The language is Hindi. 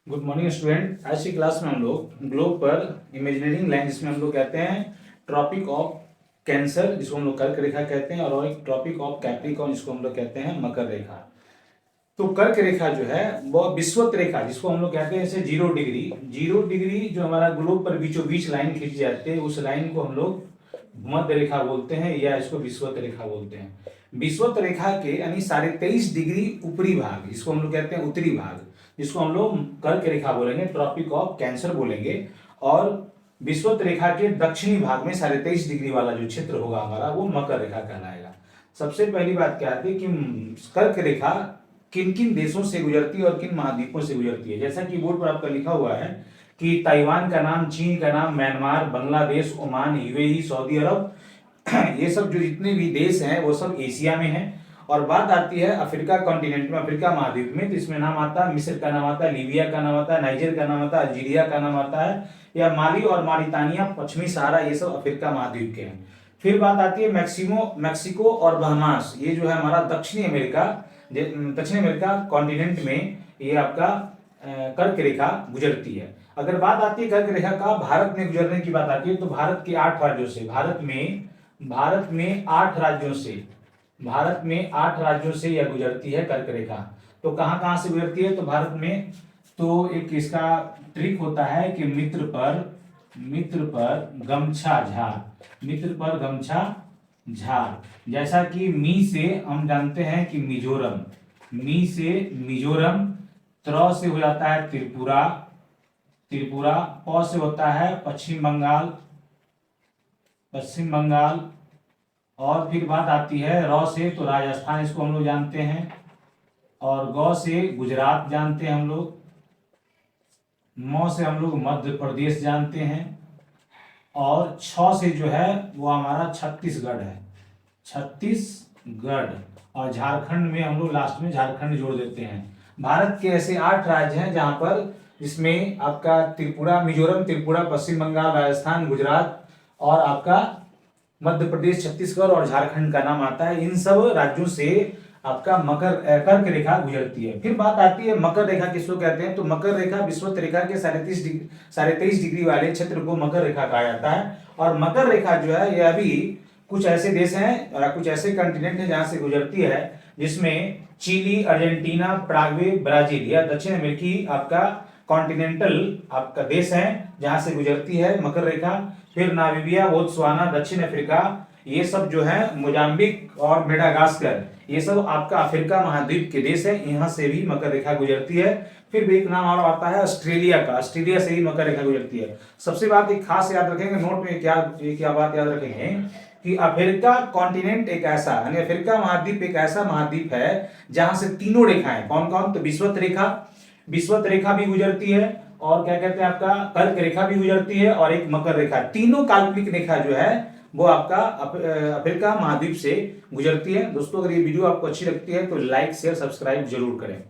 Good morning student. आज की क्लास में हम लोग ग्लोब पर इमेजिनरी लाइन जिसमें हम लोग कहते हैं ट्रॉपिक ऑफ कैंसर जिसको हम लोग कर्क रेखा कहते हैं और एक ट्रॉपिक ऑफ कैप्रिकॉर्न जिसको हम लोग कहते हैं मकर रेखा। तो कर्क रेखा जो है वो विषुवत रेखा जिसको हम लोग कहते हैं जैसे 0 डिग्री जो हमारा ग्लोब पर बीचों बीच लाइन खींची जाती है उस लाइन को हम लोग मध्य रेखा बोलते हैं या इसको विषुवत रेखा बोलते हैं। विषुवत रेखा के यानी 23.5 डिग्री ऊपरी भाग जिसको हम लोग कहते हैं उत्तरी भाग जिसको हम लोग कर्क रेखा बोलेंगे, ट्रॉपिक ऑफ कैंसर बोलेंगे। और विषुवत रेखा के दक्षिणी भाग में 23.5 डिग्री वाला जो क्षेत्र होगा हमारा वो मकर रेखा कहलाएगा। सबसे पहली बात क्या आती है कि कर्क रेखा किन किन देशों से गुजरती है और किन महाद्वीपों से गुजरती है। जैसा कि बोर्ड पर आपका लिखा हुआ है कि ताइवान का नाम, चीन का नाम, Myanmar, Bangladesh, Oman, UAE, Saudi Arab, ये सब जो जितने भी देश हैं वो सब एशिया में हैं। और बात आती है अफ्रीका कॉन्टिनेंट में, अफ्रीका महाद्वीप में, तो इसमें नाम आता है मिस्र का नाम आता है, लीबिया का नाम आता है, नाइजर का नाम आता है, अल्जीरिया का नाम आता है, या माली और मारितानिया, पश्चिमी सहारा, ये सब अफ्रीका महाद्वीप के हैं। फिर बात आती है मैक्सिको और बहामास, ये जो है हमारा दक्षिणी अमेरिका कॉन्टिनेंट में ये आपका कर्क रेखा गुजरती है। अगर बात आती है कर्क रेखा का भारत में गुजरने की बात आती है तो भारत के 8 राज्यों से, भारत में 8 राज्यों से यह गुजरती है कर्क रेखा। तो कहां कहां से गुजरती है तो भारत में, तो एक इसका ट्रिक होता है कि मित्र पर गमछा झार, जैसा कि मी से हम जानते हैं कि मिजोरम, त्र से हो जाता है त्रिपुरा, प से होता है पश्चिम बंगाल, और फिर बात आती है र से तो राजस्थान, इसको हम लोग जानते हैं, और ग से गुजरात जानते हैं हम लोग, म से हम लोग मध्य प्रदेश जानते हैं, और छ से जो है वो हमारा छत्तीसगढ़ है, और झारखंड में हम लोग लास्ट में झारखंड जोड़ देते हैं। भारत के ऐसे 8 राज्य हैं जहां पर इसमें आपका मिजोरम, त्रिपुरा, पश्चिम बंगाल, राजस्थान, गुजरात और आपका मध्य प्रदेश, छत्तीसगढ़ और झारखंड का नाम आता है। इन सब राज्यों से आपका कर्क रेखा गुजरती है। फिर बात आती है मकर रेखा किसको कहते हैं तो मकर रेखा विषुवत रेखा के 23 डिग्री वाले क्षेत्र को मकर रेखा कहा जाता है। और मकर रेखा जो है यह भी कुछ ऐसे देश हैं और कुछ ऐसे कंटिनेंट हैं जहां से गुजरती है, जिसमें चिली, अर्जेंटीना, पराग्वे, ब्राजील या दक्षिण अमेरिकी आपका कॉन्टिनेंटल आपका देश है जहां से गुजरती है मकर रेखा। फिर नामीबिया, बोत्सवाना, दक्षिण अफ्रीका, ये सब जो है मोजाम्बिक और मेडागास्कर, ये सब आपका अफ्रीका महाद्वीप के देश है, यहाँ से भी मकर रेखा गुजरती है। फिर भी एक नाम और आता है ऑस्ट्रेलिया का, ऑस्ट्रेलिया से भी मकर रेखा गुजरती है। सबसे बात एक खास याद रखेंगे, नोट में क्या बात याद रखेंगे कि अफ्रीका कॉन्टिनेंट एक ऐसा यानी अफ्रीका महाद्वीप एक ऐसा महाद्वीप है जहां से तीनों रेखाएं, कौन कौन, तो विषुवत रेखा भी गुजरती है, और क्या कहते हैं आपका कर्क रेखा भी गुजरती है, और एक मकर रेखा, तीनों काल्पनिक रेखा जो है वो आपका अफ्रीका महाद्वीप से गुजरती है। दोस्तों अगर ये वीडियो आपको अच्छी लगती है तो लाइक, शेयर, सब्सक्राइब जरूर करें।